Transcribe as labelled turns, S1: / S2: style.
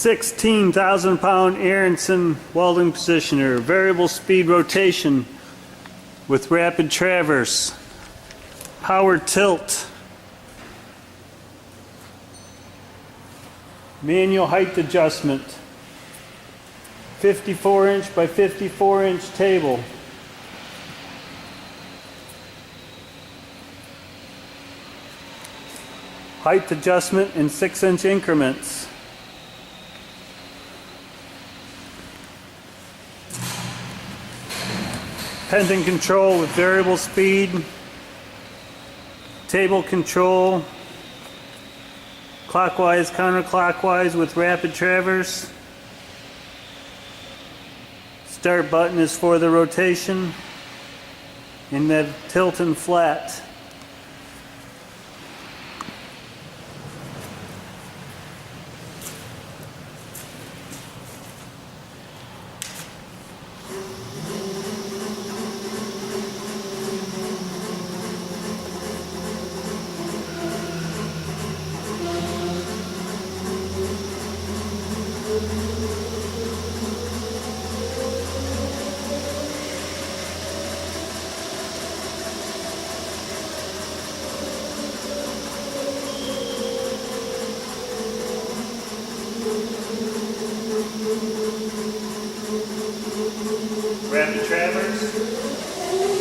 S1: 16,000-pound Aronson welding positioner, variable speed rotation with rapid traverse, power tilt, manual height adjustment, 54-inch by 54-inch table. Height adjustment in 6-inch increments. Pendant control with variable speed. Table control. Clockwise, counterclockwise with rapid traverse. Start button is for the rotation. And that tilt and flat. Rapid traverse.